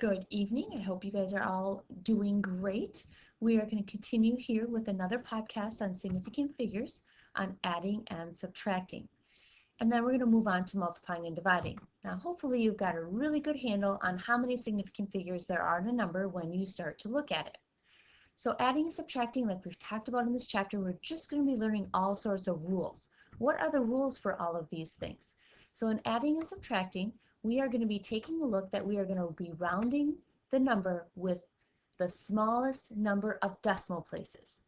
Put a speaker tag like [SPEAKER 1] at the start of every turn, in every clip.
[SPEAKER 1] Good evening. I hope you guys are all doing great. We are going to continue here with another podcast on significant figures, on adding and subtracting. And then we're going to move on to multiplying and dividing. Now, hopefully you've got a really good handle on how many significant figures there are in a number when you start to look at it. So adding and subtracting, like we've talked about in this chapter, we're just going to be learning all sorts of rules. What are the rules for all of these things? So in adding and subtracting, we are going to be taking a look that we are going to be rounding the number with the smallest number of decimal places.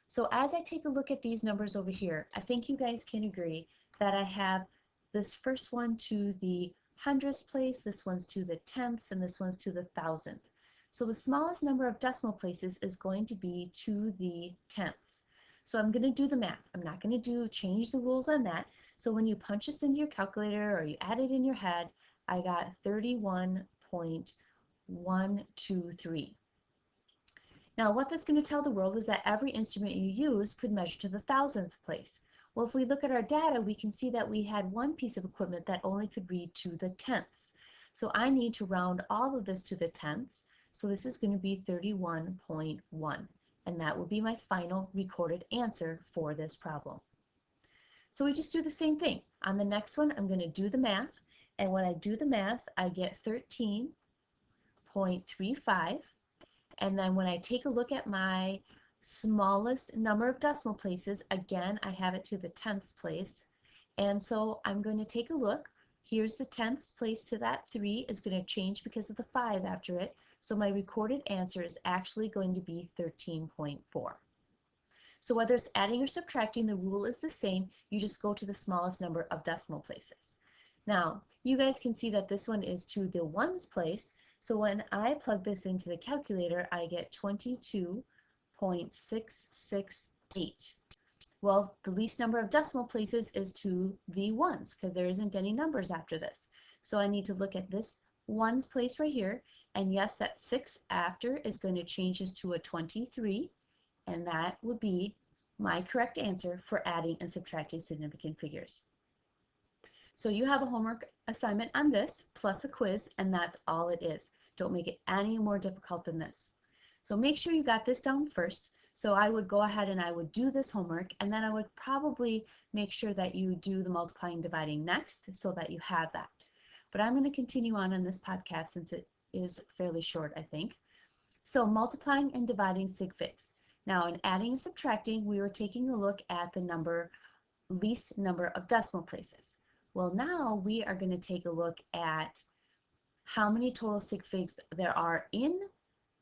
[SPEAKER 1] So as I take a look at these numbers over here, I think you guys can agree that I have this first one to the hundredths place, this one's to the tenths, and this one's to the thousandth. So the smallest number of decimal places is going to be to the tenths. So I'm going to do the math. I'm not going to change the rules on that. So when you punch this into your calculator or you add it in your head, I got 31.123. Now what that's going to tell the world is that every instrument you use could measure to the thousandth place. Well, if we look at our data, we can see that we had one piece of equipment that only could read to the tenths. So I need to round all of this to the tenths. So this is going to be 31.1. And that will be my final recorded answer for this problem. So we just do the same thing. On the next one, I'm going to do the math. And when I do the math, I get 13.35. And then when I take a look at my smallest number of decimal places, again, I have it to the tenths place. And so I'm going to take a look. Here's the tenths place to that 3 is going to change because of the 5 after it. So my recorded answer is actually going to be 13.4. So whether it's adding or subtracting, the rule is the same. You just go to the smallest number of decimal places. Now, you guys can see that this one is to the ones place. So when I plug this into the calculator, I get 22.668. Well, the least number of decimal places is to the ones because there isn't any numbers after this. So I need to look at this ones place right here. And yes, that 6 after is going to change this to a 23. And that would be my correct answer for adding and subtracting significant figures. So you have a homework assignment on this, plus a quiz, and that's all it is. Don't make it any more difficult than this. So make sure you got this down first. So I would go ahead and I would do this homework, and then I would probably make sure that you do the multiplying and dividing next so that you have that. But I'm going to continue on this podcast since it is fairly short, I think. So multiplying and dividing sig figs. Now in adding and subtracting, we were taking a look at the least number of decimal places. Well, now we are going to take a look at how many total sig figs there are in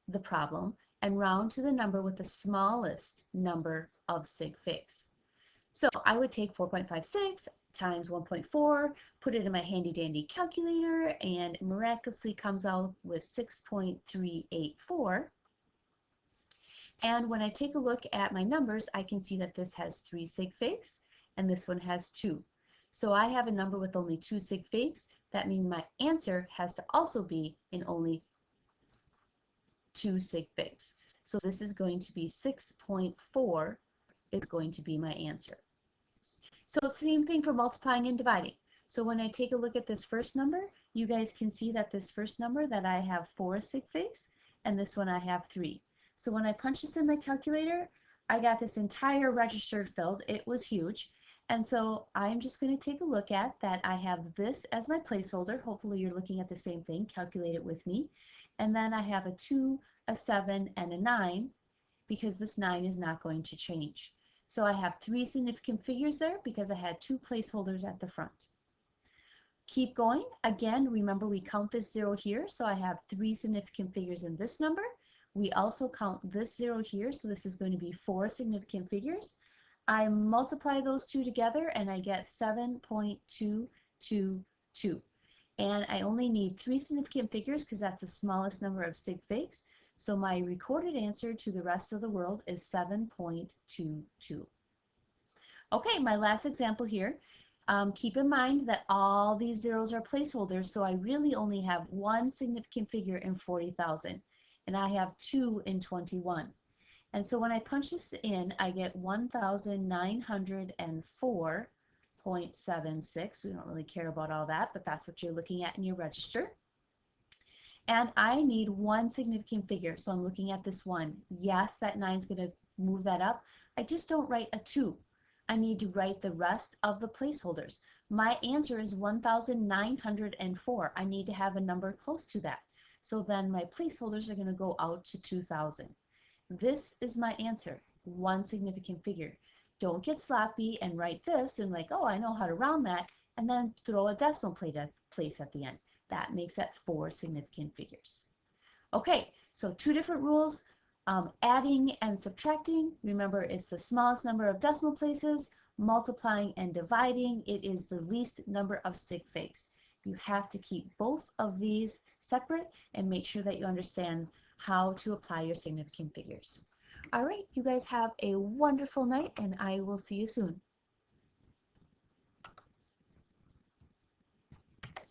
[SPEAKER 1] the problem and round to the number with the smallest number of sig figs. So I would take 4.56 times 1.4, put it in my handy dandy calculator, and it miraculously comes out with 6.384. And when I take a look at my numbers, I can see that this has 3 sig figs and this one has 2. So I have a number with only 2 sig figs. That means my answer has to also be in only 2 sig figs. So this is going to be 6.4 is going to be my answer. So same thing for multiplying and dividing. So when I take a look at this first number, you guys can see that this first number that I have 4 sig figs and this one I have 3. So when I punch this in my calculator, I got this entire register filled. It was huge. And so I'm just going to take a look at that. I have this as my placeholder. Hopefully you're looking at the same thing. Calculate it with me. And then I have a 2, a 7, and a 9 because this 9 is not going to change. So I have 3 significant figures there because I had 2 placeholders at the front. Keep going. Again, remember we count this 0 here. So I have 3 significant figures in this number. We also count this 0 here, so this is going to be 4 significant figures. I multiply those two together and I get 7.222. And I only need 3 significant figures because that's the smallest number of sig figs. So my recorded answer to the rest of the world is 7.22. Okay, my last example here. Keep in mind that all these zeros are placeholders, so I really only have 1 significant figure in 40,000. And I have 2 in 21. And so when I punch this in, I get 1,904.76. We don't really care about all that, but that's what you're looking at in your register. And I need one significant figure, so I'm looking at this 1. Yes, that 9 is going to move that up. I just don't write a 2. I need to write the rest of the placeholders. My answer is 1,904. I need to have a number close to that. So then my placeholders are going to go out to 2,000. This is my answer, one significant figure. Don't get sloppy and write this and like, oh, I know how to round that, and then throw a decimal place at the end. That makes that 4 significant figures. Okay, so 2 different rules. Adding and subtracting, remember it's the smallest number of decimal places. Multiplying and dividing, it is the least number of sig figs. You have to keep both of these separate and make sure that you understand how to apply your significant figures. All right, you guys have a wonderful night, and I will see you soon.